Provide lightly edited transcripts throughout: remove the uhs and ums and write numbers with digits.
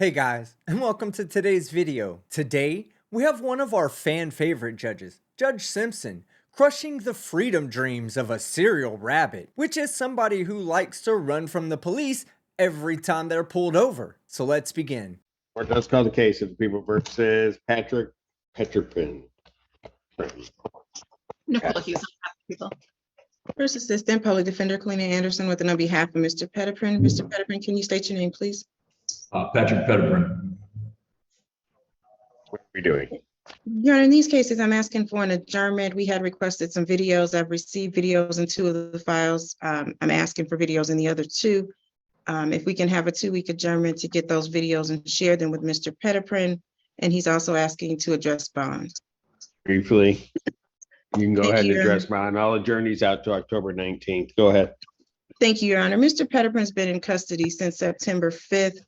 Hey guys, and welcome to today's video. Today, we have one of our fan favorite judges, Judge Simpson, crushing the freedom dreams of a serial rabbit, which is somebody who likes to run from the police every time they're pulled over. So let's begin. Or let's call the case of the people versus Patrick Petterpin. Nicole Hughes on behalf of people. First Assistant Public Defender Kalina Anderson with on behalf of Mr. Petterpin. Mr. Petterpin, can you state your name, please? Patrick Petterpin. What are we doing? Your Honor, in these cases, I'm asking for an adjournment. We had requested some videos. I've received videos in 2 of the files. I'm asking for videos in the other 2. If we can have a 2-week adjournment to get those videos and share them with Mr. Petterpin. And he's also asking to address bonds. Briefly, you can go Thank ahead you, and Your address mine. I'll adjourn these out to October 19th. Go ahead. Thank you, Your Honor. Mr. Petterpin's been in custody since September 5th.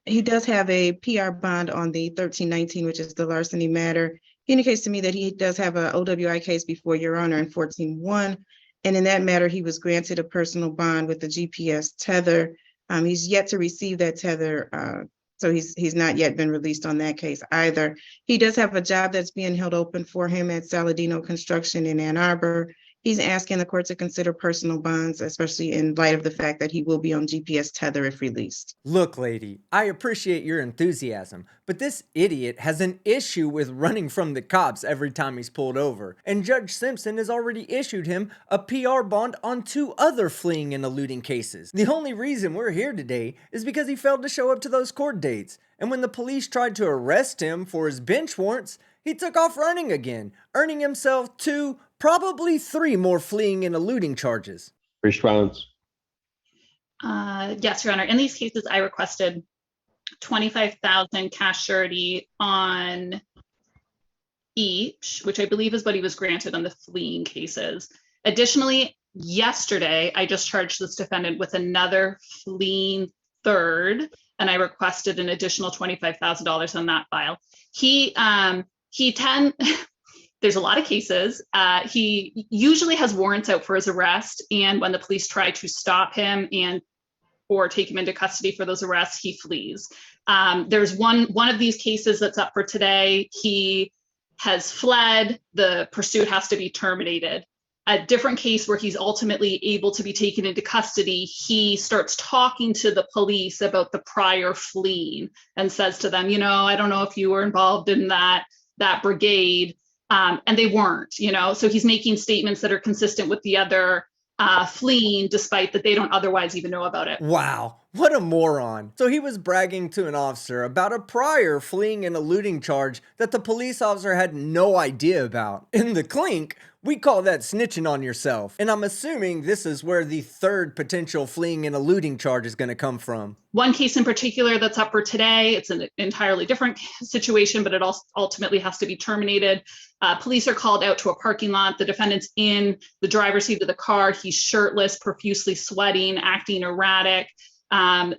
He does have a PR bond on the 1319, which is the larceny matter. He indicates to me that he does have a OWI case before Your Honor in 14-1. And in that matter, he was granted a personal bond with the GPS tether. He's yet to receive that tether. So he's not yet been released on that case either. He does have a job that's being held open for him at Saladino Construction in Ann Arbor. He's asking the court to consider personal bonds, especially in light of the fact that he will be on GPS tether if released. Look, lady, I appreciate your enthusiasm, but this idiot has an issue with running from the cops every time he's pulled over, and Judge Simpson has already issued him a PR bond on 2 other fleeing and eluding cases. The only reason we're here today is because he failed to show up to those court dates, and when the police tried to arrest him for his bench warrants, he took off running again, earning himself 2, probably 3 more fleeing and eluding charges. Response. Yes, Your Honor. In these cases, I requested $25,000 cash surety on each, which I believe is what he was granted on the fleeing cases. Additionally, yesterday, I just charged this defendant with another fleeing third, and I requested an additional $25,000 on that file. There's a lot of cases. He usually has warrants out for his arrest, and when the police try to stop him or take him into custody for those arrests, he flees. There's one of these cases that's up for today. He has fled. The pursuit has to be terminated. A different case where he's ultimately able to be taken into custody, he starts talking to the police about the prior fleeing and says to them, I don't know if you were involved in that brigade. And they weren't, so he's making statements that are consistent with the other fleeing, despite that they don't otherwise even know about it. Wow, what a moron. So he was bragging to an officer about a prior fleeing and eluding charge that the police officer had no idea about. In the clink, we call that snitching on yourself. And I'm assuming this is where the 3rd potential fleeing and eluding charge is going to come from. One case in particular that's up for today, it's an entirely different situation, but it also ultimately has to be terminated. Police are called out to a parking lot. The defendant's in the driver's seat of the car. He's shirtless, profusely sweating, acting erratic.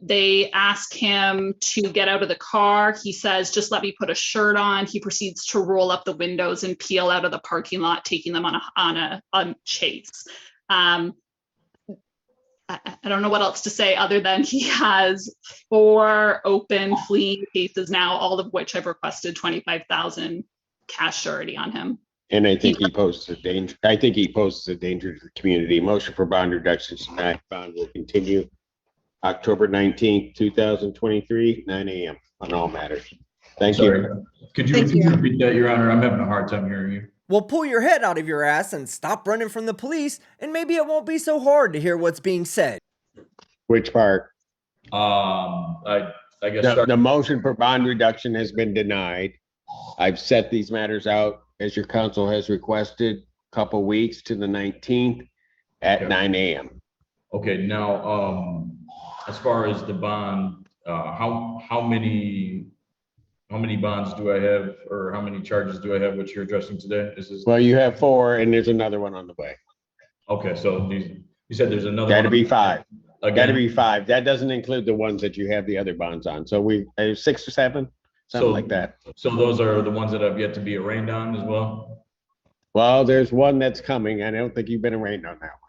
They ask him to get out of the car. He says, just let me put a shirt on. He proceeds to roll up the windows and peel out of the parking lot, taking them on a chase. I don't know what else to say other than he has 4 open fleeing cases now, all of which I've requested $25,000 cash surety on him. And I think he poses a danger. I think he poses a danger to the community. Motion for bond reduction tonight. Bond will continue October 19th, 2023, 9 a.m. on all matters. Thank you. Could you repeat that, Your Honor? I'm having a hard time hearing you. Well, pull your head out of your ass and stop running from the police, and maybe it won't be so hard to hear what's being said. Which part? I guess The motion for bond reduction has been denied. I've set these matters out as your counsel has requested, a couple weeks to the 19th at 9 a.m. Okay, now as far as the bond, how many bonds do I have, or how many charges do I have, which you're addressing today? Well, you have 4, and there's another one on the way. Okay, so you said there's another. Got to be 5. Again? Got to be 5. That doesn't include the ones that you have the other bonds on. So we 6 or 7, something like that. So those are the ones that have yet to be arraigned on as well? Well, there's one that's coming. I don't think you've been arraigned on that one.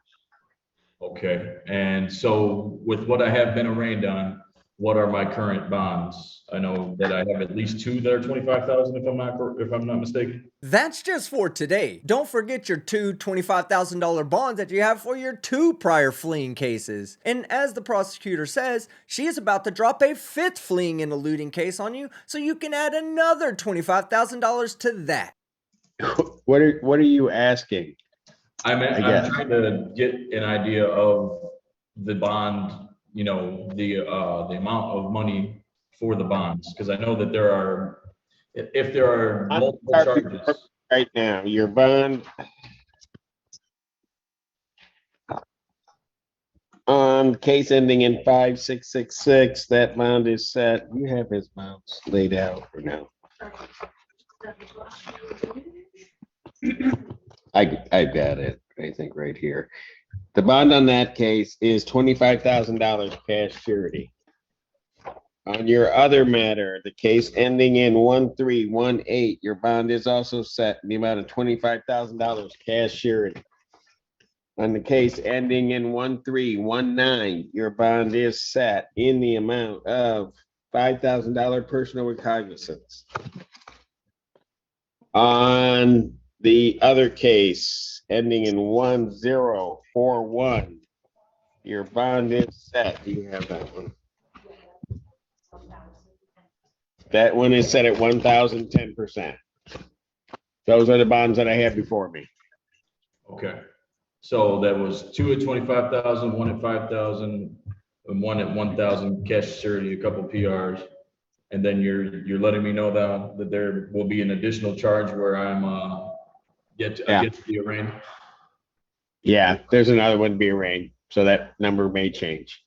Okay, and so with what I have been arraigned on, what are my current bonds? I know that I have at least two that are 25,000 if I'm not mistaken. That's just for today. Don't forget your two $25,000 bonds that you have for your two prior fleeing cases. And as the prosecutor says, she is about to drop a fifth fleeing and eluding case on you, so you can add another $25,000 to that. What are you asking? I'm guess. trying to get an idea of the bond, you know, the amount of money for the bonds, because I know that there are, if there are multiple charges. Right now, your bond on case ending in 5666, that bond is set. You have his bonds laid out for now. I got it, I think right here. The bond on that case is $25,000 cash surety. On your other matter, the case ending in 1318, your bond is also set in the amount of $25,000 cash surety. On the case ending in 1319, your bond is set in the amount of $5,000 personal recognizance. On the other case ending in 1041, your bond is set. Do you have that one? That one is set at 1,010%. Those are the bonds that I have before me. Okay. So that was two at 25,000, one at 5,000, and one at 1,000 cash surety, a couple PRs. And then you're letting me know that there will be an additional charge where I'm yet to be arraigned. Yeah, there's another one to be arraigned, so that number may change.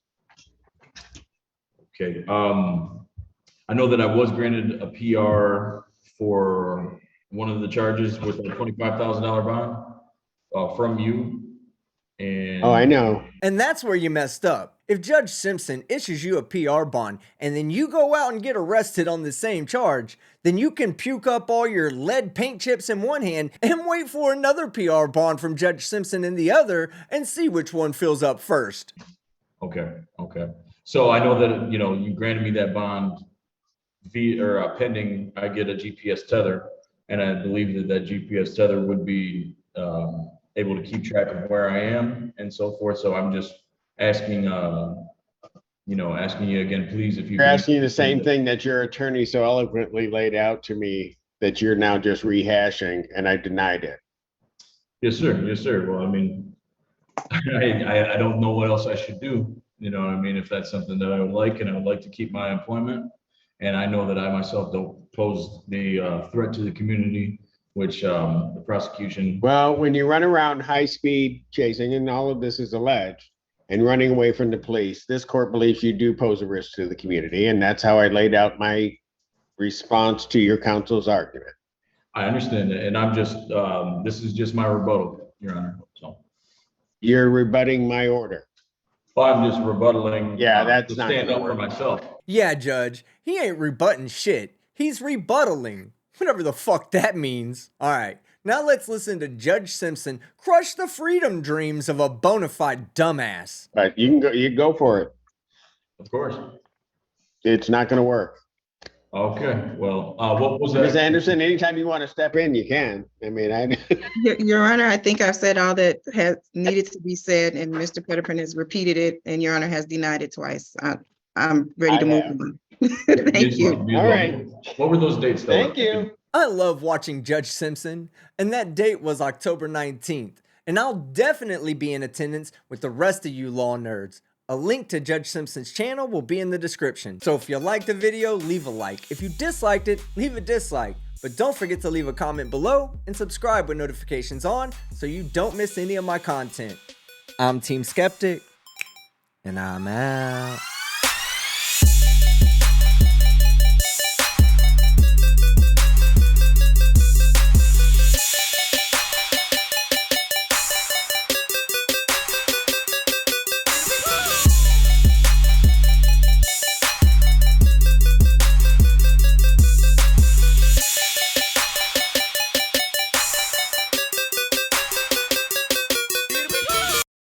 Okay. I know that I was granted a PR for one of the charges with a $25,000 bond from you. And Oh, I know. And that's where you messed up. If Judge Simpson issues you a PR bond and then you go out and get arrested on the same charge, then you can puke up all your lead paint chips in one hand and wait for another PR bond from Judge Simpson in the other and see which one fills up first. Okay. So I know that, you know, you granted me that bond pending I get a GPS tether, and I believe that GPS tether would be able to keep track of where I am and so forth. So I'm just asking, asking you again, please, if you You're asking you the same thing that your attorney so eloquently laid out to me that you're now just rehashing, and I denied it. Yes, sir. Well, I mean, I don't know what else I should do. You know what I mean? If that's something that I would like, and I would like to keep my employment. And I know that I myself don't pose the threat to the community, which the prosecution. Well, when you run around high speed chasing, and all of this is alleged, and running away from the police, this court believes you do pose a risk to the community. And that's how I laid out my response to your counsel's argument. I understand that. And I'm just, this is just my rebuttal, Your Honor. So you're rebutting my order. Well, I'm just rebuttaling. Yeah, that's to not stand gonna up for work. myself. Yeah, Judge, he ain't rebutting shit. He's rebuttaling. Whatever the fuck that means. All right, now let's listen to Judge Simpson crush the freedom dreams of a bona fide dumbass. But you can go for it. Of course. It's not going to work. Okay, well, what was Ms. that? Anderson, anytime you want to step in, you can. I mean, Your Honor, I think I've said all that has needed to be said, and Mr. Petterman has repeated it, and Your Honor has denied it twice. I'm ready to move on. Thank you. All right. What were those dates? Though? Thank you. I love watching Judge Simpson, and that date was October 19th, and I'll definitely be in attendance with the rest of you law nerds. A link to Judge Simpson's channel will be in the description. So if you liked the video, leave a like. If you disliked it, leave a dislike. But don't forget to leave a comment below and subscribe with notifications on so you don't miss any of my content. I'm Team Skeptic, and I'm out.